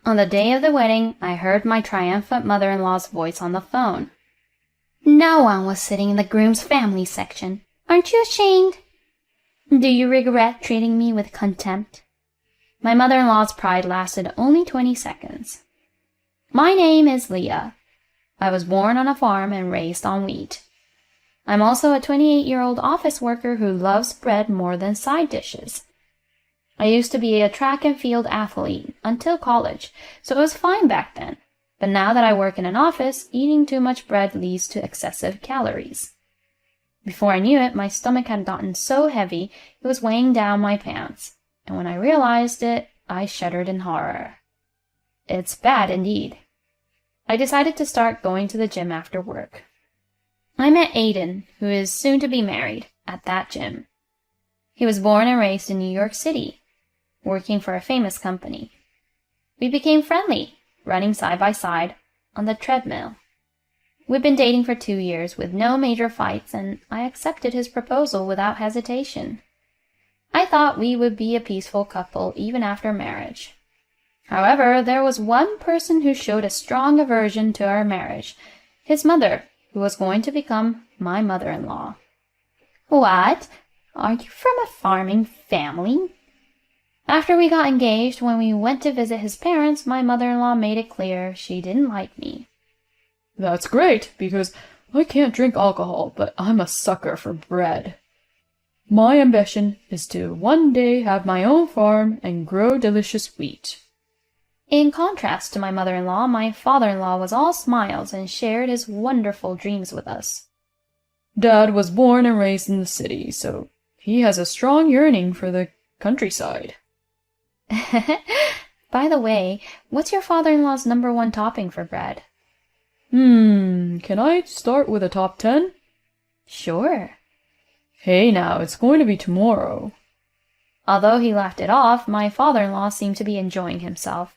On the day of the wedding, I heard my triumphant mother-in-law's voice on the phone. No one was sitting in the groom's family section. Aren't you ashamed? Do you regret treating me with contempt? My mother-in-law's pride lasted only 20 seconds. My name is Leah. I was born on a farm and raised on wheat. I'm also a 28-year-old office worker who loves bread more than side dishes. I used to be a track and field athlete until college, so it was fine back then. But now that I work in an office, eating too much bread leads to excessive calories. Before I knew it, my stomach had gotten so heavy it was weighing down my pants, and when I realized it, I shuddered in horror. It's bad indeed. I decided to start going to the gym after work. I met Aiden, who is soon to be married, at that gym. He was born and raised in New York City, working for a famous company. We became friendly, running side by side on the treadmill. We've been dating for 2 years with no major fights, and I accepted his proposal without hesitation. I thought we would be a peaceful couple even after marriage. However, there was one person who showed a strong aversion to our marriage, his mother, who was going to become my mother-in-law. What? Are you from a farming family? After we got engaged, when we went to visit his parents, my mother-in-law made it clear she didn't like me. That's great, because I can't drink alcohol, but I'm a sucker for bread. My ambition is to one day have my own farm and grow delicious wheat. In contrast to my mother-in-law, my father-in-law was all smiles and shared his wonderful dreams with us. Dad was born and raised in the city, so he has a strong yearning for the countryside. By the way, what's your father-in-law's #1 topping for bread? Can I start with a top 10? Sure. Hey now, it's going to be tomorrow. Although he laughed it off, my father-in-law seemed to be enjoying himself.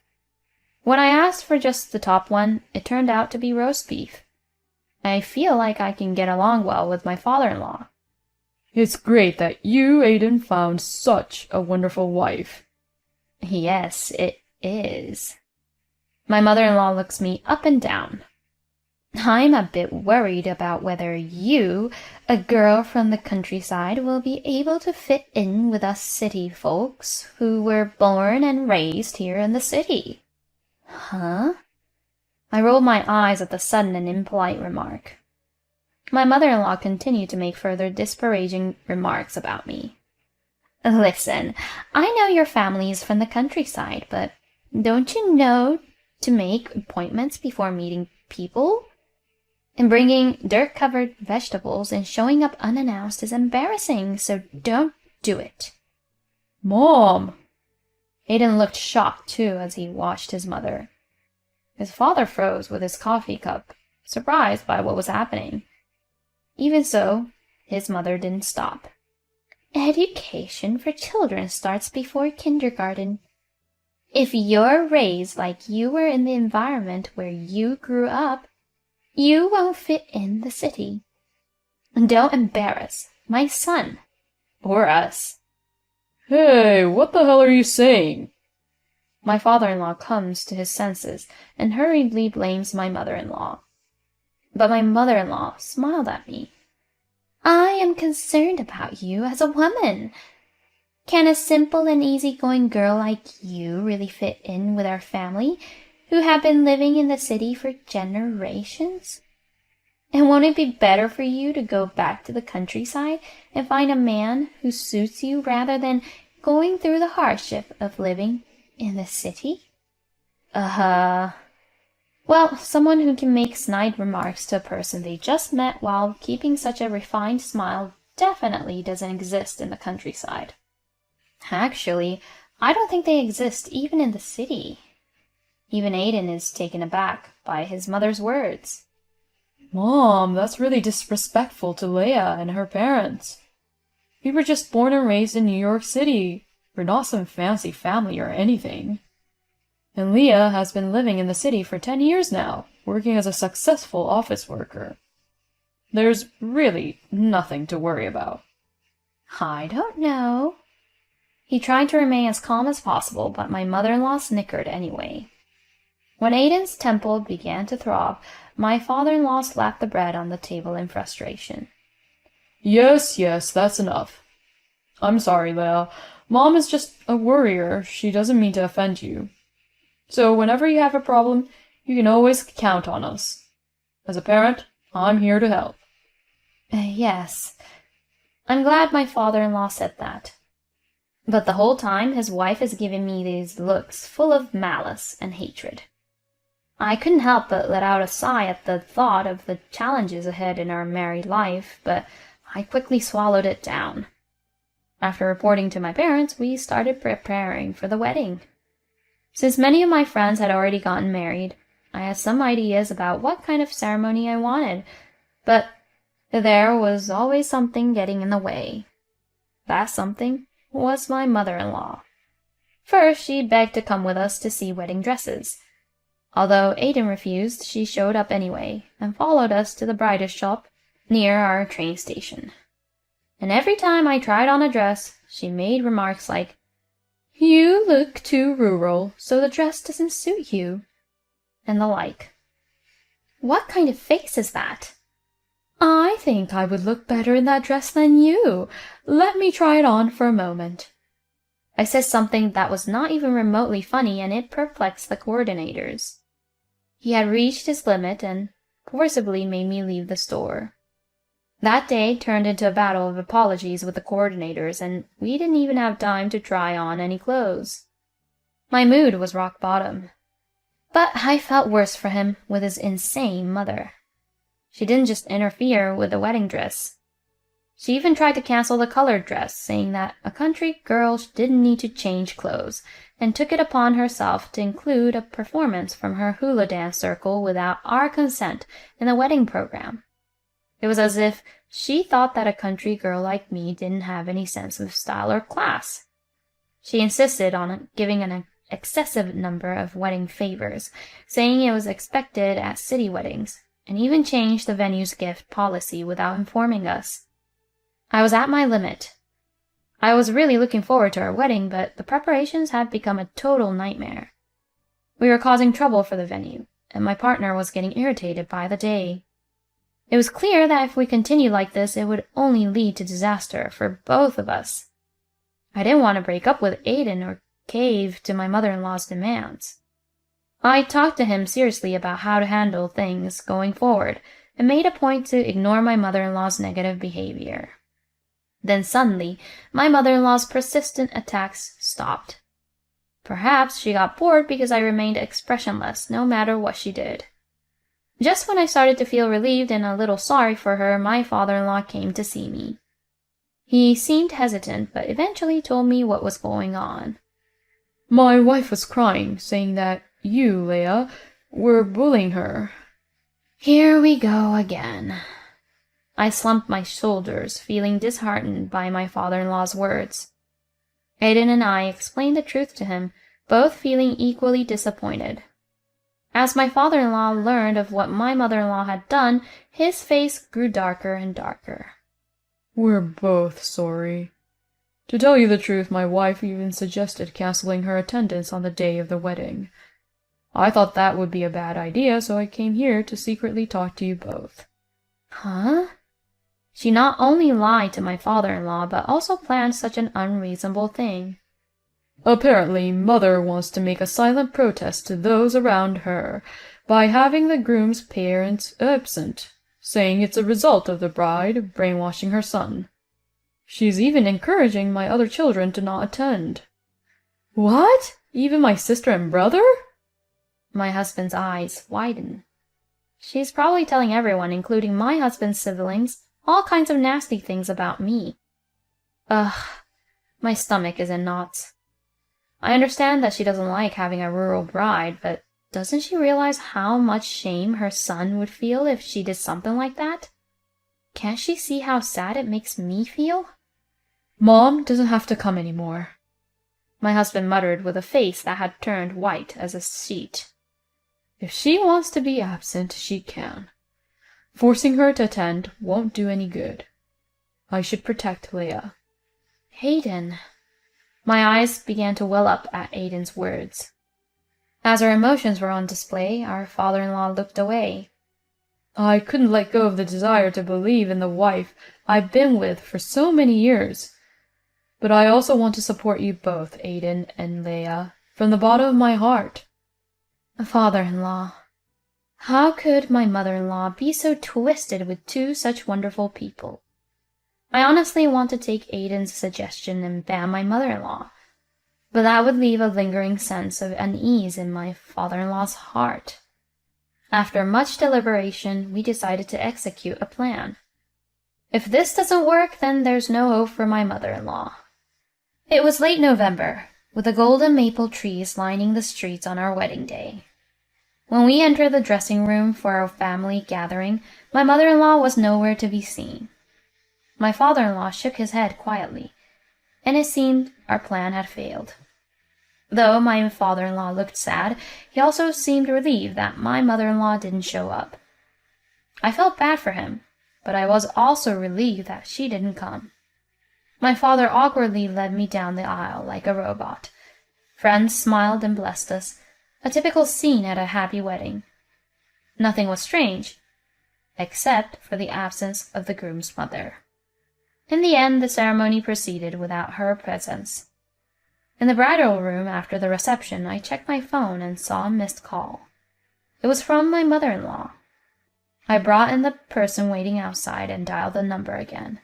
When I asked for just the top one, it turned out to be roast beef. I feel like I can get along well with my father-in-law. It's great that you, Aiden, found such a wonderful wife. Yes, it is. My mother-in-law looks me up and down. I'm a bit worried about whether you, a girl from the countryside, will be able to fit in with us city folks who were born and raised here in the city. Huh? I rolled my eyes at the sudden and impolite remark. My mother-in-law continued to make further disparaging remarks about me. Listen, I know your family is from the countryside, but don't you know to make appointments before meeting people? And bringing dirt-covered vegetables and showing up unannounced is embarrassing, so don't do it. Mom! Aiden looked shocked, too, as he watched his mother. His father froze with his coffee cup, surprised by what was happening. Even so, his mother didn't stop. Education for children starts before kindergarten. If you're raised like you were in the environment where you grew up, you won't fit in the city. Don't embarrass my son or us. Hey, what the hell are you saying? My father-in-law comes to his senses and hurriedly blames my mother-in-law. But my mother-in-law smiled at me. I am concerned about you as a woman. Can a simple and easygoing girl like you really fit in with our family, who have been living in the city for generations? And won't it be better for you to go back to the countryside and find a man who suits you rather than going through the hardship of living in the city? Well, someone who can make snide remarks to a person they just met while keeping such a refined smile definitely doesn't exist in the countryside. Actually, I don't think they exist even in the city. Even Aiden is taken aback by his mother's words. Mom, that's really disrespectful to Leah and her parents. We were just born and raised in New York City. We're not some fancy family or anything. And Leah has been living in the city for 10 years now, working as a successful office worker. There's really nothing to worry about. I don't know. He tried to remain as calm as possible, but my mother-in-law snickered anyway. When Aiden's temple began to throb, my father-in-law slapped the bread on the table in frustration. Yes, that's enough. I'm sorry, Leia. Mom is just a worrier. She doesn't mean to offend you. So whenever you have a problem, you can always count on us. As a parent, I'm here to help. Yes. I'm glad my father-in-law said that. But the whole time, his wife is giving me these looks full of malice and hatred. I couldn't help but let out a sigh at the thought of the challenges ahead in our married life, but I quickly swallowed it down. After reporting to my parents, we started preparing for the wedding. Since many of my friends had already gotten married, I had some ideas about what kind of ceremony I wanted, but there was always something getting in the way. That something was my mother-in-law. First, she begged to come with us to see wedding dresses. Although Aiden refused, she showed up anyway and followed us to the bridal shop near our train station. And every time I tried on a dress, she made remarks like, "You look too rural, so the dress doesn't suit you," and the like. What kind of face is that? "I think I would look better in that dress than you. Let me try it on for a moment." I said something that was not even remotely funny, and it perplexed the coordinators. He had reached his limit and forcibly made me leave the store. That day turned into a battle of apologies with the coordinators, and we didn't even have time to try on any clothes. My mood was rock bottom. But I felt worse for him with his insane mother. She didn't just interfere with the wedding dress. She even tried to cancel the colored dress, saying that a country girl didn't need to change clothes, and took it upon herself to include a performance from her hula dance circle without our consent in the wedding program. It was as if she thought that a country girl like me didn't have any sense of style or class. She insisted on giving an excessive number of wedding favors, saying it was expected at city weddings, and even changed the venue's gift policy without informing us. I was at my limit. I was really looking forward to our wedding, but the preparations had become a total nightmare. We were causing trouble for the venue, and my partner was getting irritated by the day. It was clear that if we continued like this, it would only lead to disaster for both of us. I didn't want to break up with Aiden or cave to my mother-in-law's demands. I talked to him seriously about how to handle things going forward, and made a point to ignore my mother-in-law's negative behavior. Then suddenly, my mother-in-law's persistent attacks stopped. Perhaps she got bored because I remained expressionless no matter what she did. Just when I started to feel relieved and a little sorry for her, my father-in-law came to see me. He seemed hesitant, but eventually told me what was going on. My wife was crying, saying that you, Leia, were bullying her. Here we go again. I slumped my shoulders, feeling disheartened by my father-in-law's words. Aiden and I explained the truth to him, both feeling equally disappointed. As my father-in-law learned of what my mother-in-law had done, his face grew darker and darker. We're both sorry. To tell you the truth, my wife even suggested canceling her attendance on the day of the wedding. I thought that would be a bad idea, so I came here to secretly talk to you both. Huh? She not only lied to my father-in-law, but also planned such an unreasonable thing. Apparently, Mother wants to make a silent protest to those around her by having the groom's parents absent, saying it's a result of the bride brainwashing her son. She's even encouraging my other children to not attend. What? Even my sister and brother? My husband's eyes widen. She's probably telling everyone, including my husband's siblings, all kinds of nasty things about me. Ugh, my stomach is in knots. I understand that she doesn't like having a rural bride, but doesn't she realize how much shame her son would feel if she did something like that? Can't she see how sad it makes me feel? Mom doesn't have to come anymore, my husband muttered with a face that had turned white as a sheet. If she wants to be absent, she can. Forcing her to attend won't do any good. I should protect Leia. Aiden. My eyes began to well up at Aiden's words. As our emotions were on display, our father-in-law looked away. I couldn't let go of the desire to believe in the wife I've been with for so many years. But I also want to support you both, Aiden and Leia, from the bottom of my heart. Father-in-law. How could my mother-in-law be so twisted with two such wonderful people? I honestly want to take Aiden's suggestion and ban my mother-in-law, but that would leave a lingering sense of unease in my father-in-law's heart. After much deliberation, we decided to execute a plan. If this doesn't work, then there's no hope for my mother-in-law. It was late November, with the golden maple trees lining the streets on our wedding day. When we entered the dressing room for our family gathering, my mother-in-law was nowhere to be seen. My father-in-law shook his head quietly, and it seemed our plan had failed. Though my father-in-law looked sad, he also seemed relieved that my mother-in-law didn't show up. I felt bad for him, but I was also relieved that she didn't come. My father awkwardly led me down the aisle like a robot. Friends smiled and blessed us, a typical scene at a happy wedding. Nothing was strange, except for the absence of the groom's mother. In the end, the ceremony proceeded without her presence. In the bridal room after the reception, I checked my phone and saw a missed call. It was from my mother-in-law. I brought in the person waiting outside and dialed the number again.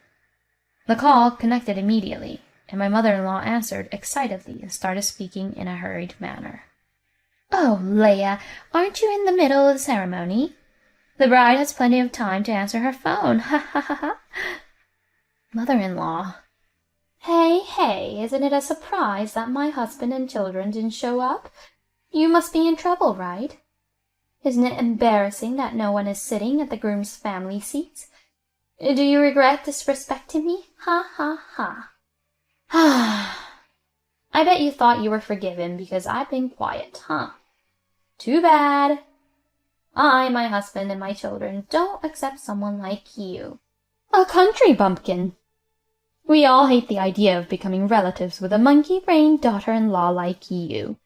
The call connected immediately, and my mother-in-law answered excitedly and started speaking in a hurried manner. "Oh, Leia, aren't you in the middle of the ceremony? The bride has plenty of time to answer her phone. Ha ha ha ha." Mother-in-law. Hey, isn't it a surprise that my husband and children didn't show up? You must be in trouble, right? Isn't it embarrassing that no one is sitting at the groom's family seats? Do you regret disrespecting me? Ha ha ha. I bet you thought you were forgiven because I've been quiet, huh? Too bad. I, my husband, and my children don't accept someone like you. A country bumpkin. We all hate the idea of becoming relatives with a monkey-brained daughter-in-law like you.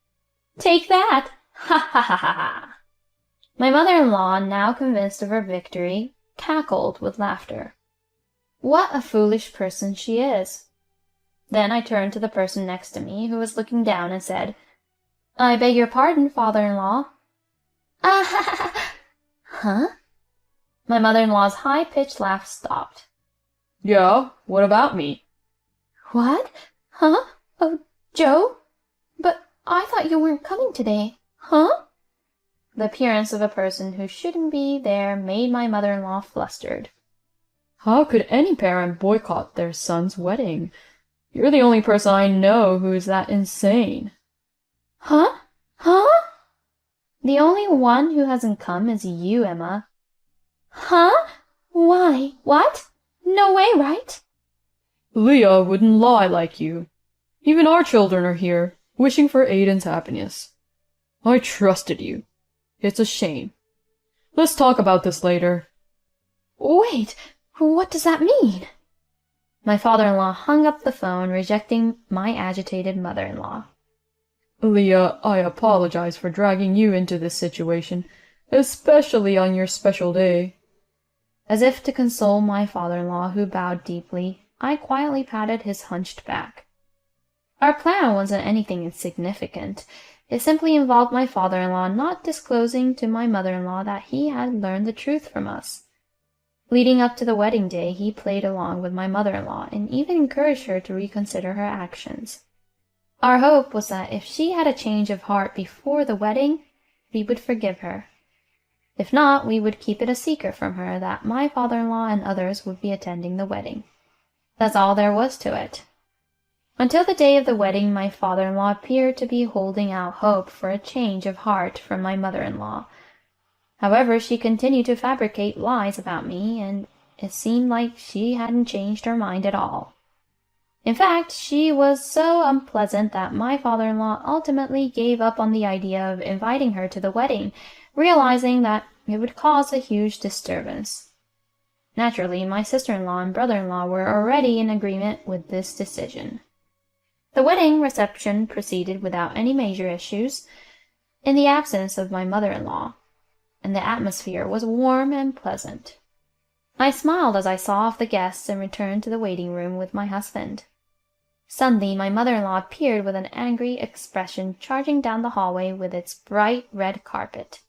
Take that! Ha ha ha ha ha! My mother-in-law, now convinced of her victory, cackled with laughter. What a foolish person she is! Then I turned to the person next to me, who was looking down, and said, "I beg your pardon, father-in-law." Ah ha ha ha! Huh? My mother-in-law's high-pitched laugh stopped. Yeah, what about me? What? Huh? Oh, Joe? But I thought you weren't coming today. Huh? The appearance of a person who shouldn't be there made my mother-in-law flustered. How could any parent boycott their son's wedding? You're the only person I know who is that insane. Huh? Huh? The only one who hasn't come is you, Emma. Huh? Why? What? No way, right? Leah wouldn't lie like you. Even our children are here, wishing for Aiden's happiness. I trusted you. It's a shame. Let's talk about this later. Wait, what does that mean? My father-in-law hung up the phone, rejecting my agitated mother-in-law. Leah, I apologize for dragging you into this situation, especially on your special day. As if to console my father-in-law, who bowed deeply, I quietly patted his hunched back. Our plan wasn't anything insignificant. It simply involved my father-in-law not disclosing to my mother-in-law that he had learned the truth from us. Leading up to the wedding day, he played along with my mother-in-law and even encouraged her to reconsider her actions. Our hope was that if she had a change of heart before the wedding, we would forgive her. If not, we would keep it a secret from her that my father-in-law and others would be attending the wedding. That's all there was to it. Until the day of the wedding, my father-in-law appeared to be holding out hope for a change of heart from my mother-in-law. However, she continued to fabricate lies about me, and it seemed like she hadn't changed her mind at all. In fact, she was so unpleasant that my father-in-law ultimately gave up on the idea of inviting her to the wedding, realizing that it would cause a huge disturbance. Naturally, my sister-in-law and brother-in-law were already in agreement with this decision. The wedding reception proceeded without any major issues. in the absence of my mother-in-law, and the atmosphere was warm and pleasant. I smiled as I saw off the guests and returned to the waiting room with my husband. Suddenly, my mother-in-law appeared with an angry expression, charging down the hallway with its bright red carpet.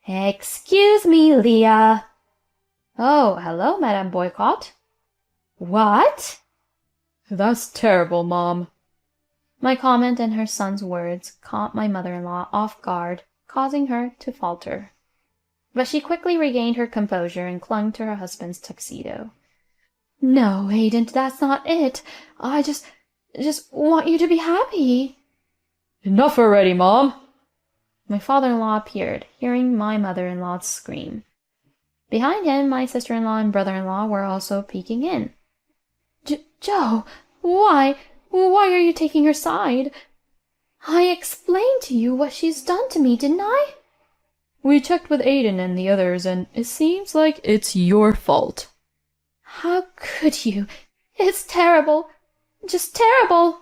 "Excuse me, Leah." "Oh, hello, Madame Boycott." "What?" That's terrible, Mom. My comment and her son's words caught my mother-in-law off guard, causing her to falter. But she quickly regained her composure and clung to her husband's tuxedo. "No, Aiden, that's not it. I just want you to be happy." Enough already, Mom. My father-in-law appeared, hearing my mother-in-law scream. Behind him, my sister-in-law and brother-in-law were also peeking in. Joe, why are you taking her side? I explained to you what she's done to me, didn't I?" We checked with Aiden and the others, and it seems like it's your fault. "How could you? It's terrible. Just terrible."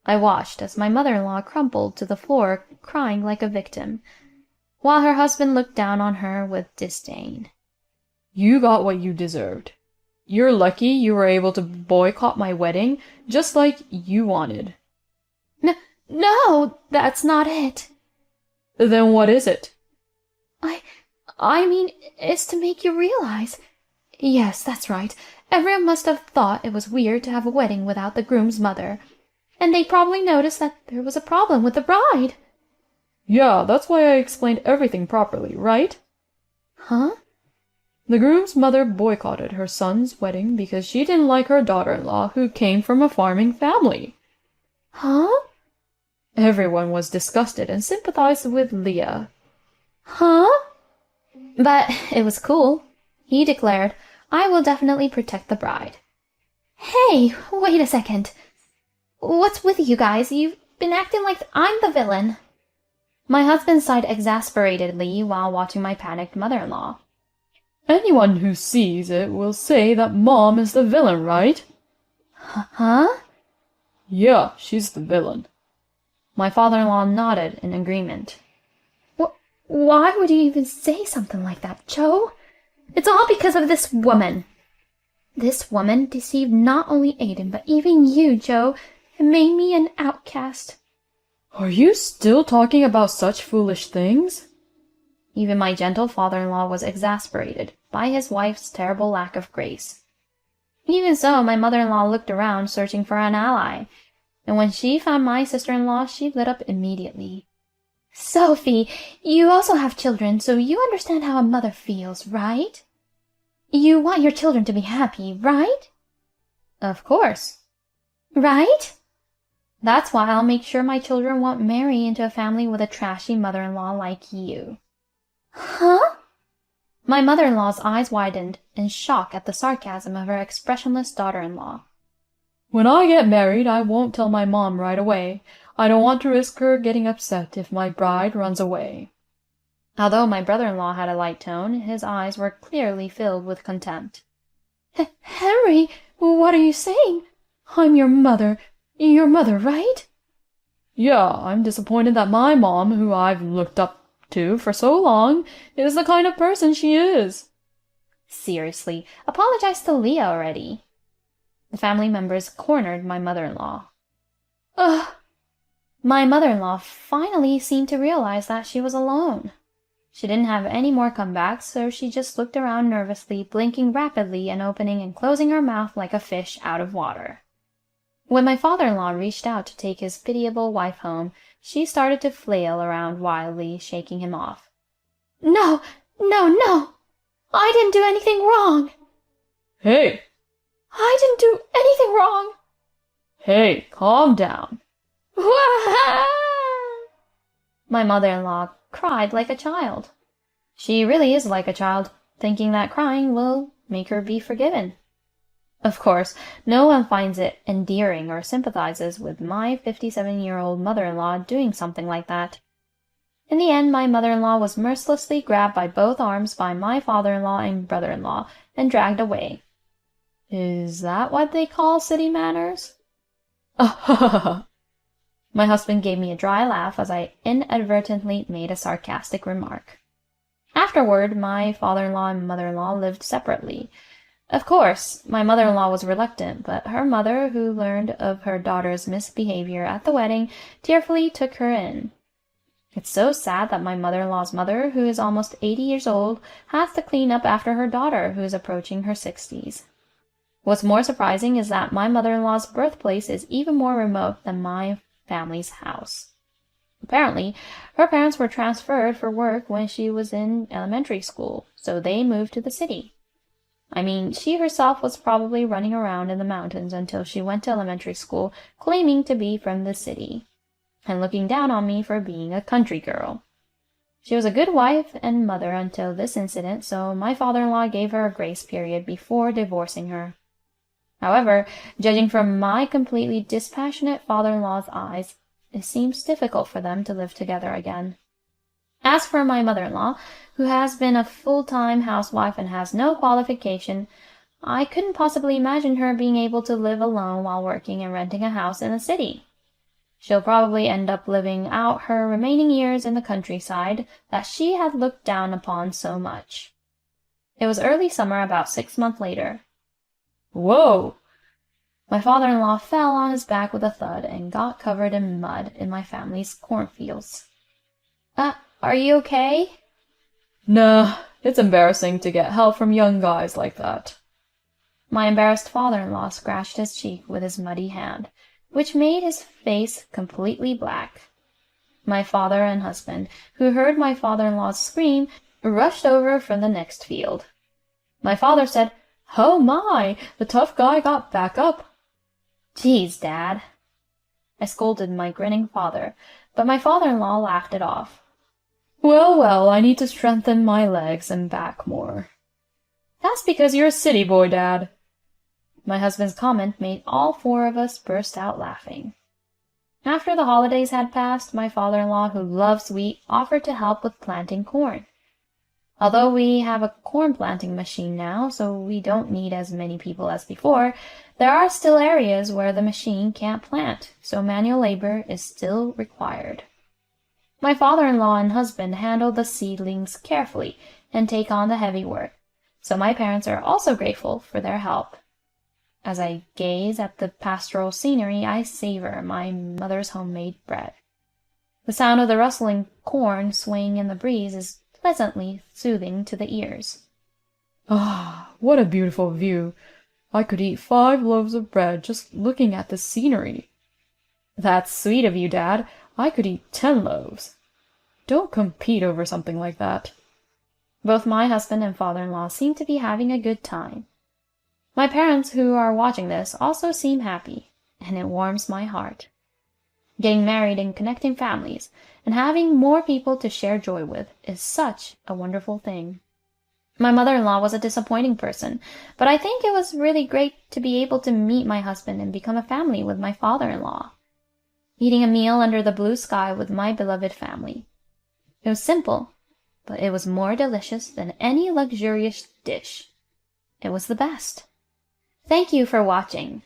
I watched as my mother-in-law crumpled to the floor, crying like a victim, while her husband looked down on her with disdain. You got what you deserved. You're lucky you were able to boycott my wedding, just like you wanted. No, that's not it. Then what is it? I mean, it's to make you realize. Yes, that's right. Everyone must have thought it was weird to have a wedding without the groom's mother. And they probably noticed that there was a problem with the bride. Yeah, that's why I explained everything properly, right? Huh? The groom's mother boycotted her son's wedding because she didn't like her daughter-in-law, who came from a farming family. Huh? Everyone was disgusted and sympathized with Leah. Huh? But it was cool. He declared, "I will definitely protect the bride." Hey, wait a second. What's with you guys? You've been acting like I'm the villain. My husband sighed exasperatedly while watching my panicked mother-in-law. Anyone who sees it will say that Mom is the villain, right? Huh? Yeah, she's the villain. My father-in-law nodded in agreement. Why would you even say something like that, Joe? It's all because of this woman. This woman deceived not only Aiden, but even you, Joe, and made me an outcast. Are you still talking about such foolish things? Even my gentle father-in-law was exasperated by his wife's terrible lack of grace. Even so, my mother-in-law looked around, searching for an ally, and when she found my sister-in-law, she lit up immediately. "Sophie, you also have children, so you understand how a mother feels, right? You want your children to be happy, right?" "Of course." "Right?" "That's why I'll make sure my children won't marry into a family with a trashy mother-in-law like you." "Huh?" My mother-in-law's eyes widened in shock at the sarcasm of her expressionless daughter-in-law. When I get married, I won't tell my mom right away. I don't want to risk her getting upset if my bride runs away. Although my brother-in-law had a light tone, his eyes were clearly filled with contempt. "Henry, what are you saying? I'm your mother, right?" Yeah, I'm disappointed that my mom, who I've looked up to for so long, is the kind of person she is. Seriously, apologize to Leah already. The family members cornered my mother-in-law. Ugh. My mother-in-law finally seemed to realize that she was alone. She didn't have any more comebacks, so she just looked around nervously, blinking rapidly and opening and closing her mouth like a fish out of water. When my father-in-law reached out to take his pitiable wife home, she started to flail around wildly, shaking him off. No! I didn't do anything wrong! Hey! I didn't do anything wrong! Hey, calm down. My mother-in-law cried like a child. She really is like a child, thinking that crying will make her be forgiven. Of course, no one finds it endearing or sympathizes with my 57-year-old mother-in-law doing something like that. In the end, my mother-in-law was mercilessly grabbed by both arms by my father-in-law and brother-in-law and dragged away. Is that what they call city manners? My husband gave me a dry laugh as I inadvertently made a sarcastic remark. Afterward, my father-in-law and mother-in-law lived separately. Of course, my mother-in-law was reluctant, but her mother, who learned of her daughter's misbehavior at the wedding, tearfully took her in. It's so sad that my mother-in-law's mother, who is almost 80 years old, has to clean up after her daughter, who is approaching her 60s. What's more surprising is that my mother-in-law's birthplace is even more remote than my family's house. Apparently, her parents were transferred for work when she was in elementary school, so they moved to the city. I mean, she herself was probably running around in the mountains until she went to elementary school, claiming to be from the city, and looking down on me for being a country girl. She was a good wife and mother until this incident, so my father-in-law gave her a grace period before divorcing her. However, judging from my completely dispassionate father-in-law's eyes, it seems difficult for them to live together again. As for my mother-in-law, who has been a full-time housewife and has no qualification, I couldn't possibly imagine her being able to live alone while working and renting a house in the city. She'll probably end up living out her remaining years in the countryside that she had looked down upon so much. It was early summer, about 6 months later. Whoa! My father-in-law fell on his back with a thud and got covered in mud in my family's cornfields. Are you okay? Nah, it's embarrassing to get help from young guys like that. My embarrassed father-in-law scratched his cheek with his muddy hand, which made his face completely black. My father and husband, who heard my father-in-law's scream, rushed over from the next field. My father said, "Oh my, the tough guy got back up." "Geez, Dad," I scolded my grinning father, but my father-in-law laughed it off. Well, I need to strengthen my legs and back more." "That's because you're a city boy, Dad." My husband's comment made all 4 of us burst out laughing. After the holidays had passed, my father-in-law, who loves wheat, offered to help with planting corn. Although we have a corn planting machine now, so we don't need as many people as before, there are still areas where the machine can't plant, so manual labor is still required. My father-in-law and husband handle the seedlings carefully and take on the heavy work, so my parents are also grateful for their help. As I gaze at the pastoral scenery, I savor my mother's homemade bread. The sound of the rustling corn swaying in the breeze is pleasantly soothing to the ears. Ah, what a beautiful view. I could eat 5 loaves of bread just looking at the scenery. That's sweet of you, Dad. I could eat 10 loaves. Don't compete over something like that. Both my husband and father-in-law seem to be having a good time. My parents, who are watching this, also seem happy, and it warms my heart. Getting married and connecting families, and having more people to share joy with, is such a wonderful thing. My mother-in-law was a disappointing person, but I think it was really great to be able to meet my husband and become a family with my father-in-law. Eating a meal under the blue sky with my beloved family. It was simple, but it was more delicious than any luxurious dish. It was the best. Thank you for watching.